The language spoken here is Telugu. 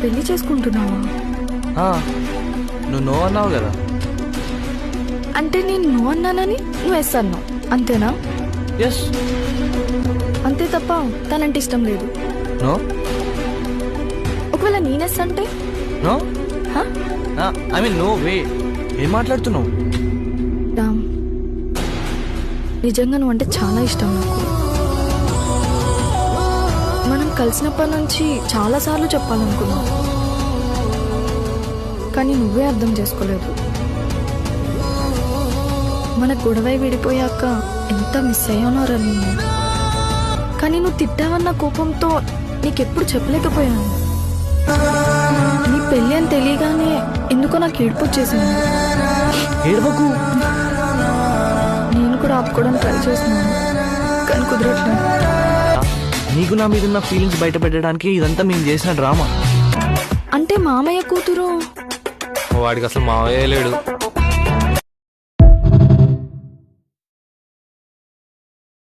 పెళ్లి చేసుకుంటున్నావా? నువ్వు నో అన్నావు కదా. అంటే నేను నువ్వు అన్నానని నువ్వు ఎస్ అన్నావు అంతేనా? ఎస్. అంతే తప్ప తనంటే ఇష్టం లేదు. నో. ఒకవేళ నేను ఎస్ అంటే? No. I mean no way. ఏం మాట్లాడుతున్నావు? రామ్, నిజంగా నువ్వు అంటే చాలా ఇష్టం నాకు. మనం కలిసినప్పటి నుంచి చాలాసార్లు చెప్పాలనుకున్నాం, కానీ నువ్వే అర్థం చేసుకోలేదు. మన గొడవై విడిపోయాక ఎంత మిస్ అయ్యానోరా నేను. కానీ నువ్వు తిట్టావన్న కోపంతో నీకెప్పుడు చెప్పలేకపోయాను. నీ పెళ్ళి అని తెలియగానే ఎందుకో నాకు ఏడుపొచ్చేసింది. ఏడవకు. నేను కూడా ఆపుకోవడానికి ట్రై చేస్తున్నాను, కానీ కుదరట్లేదు. నీకు నా మీద ఉన్న ఫీలింగ్స్ బయట పెట్టడానికి ఇదంతా మేము చేసిన డ్రామా. అంటే మామయ్య కూతురు? వాడికి అసలు మావయ్య లేడు.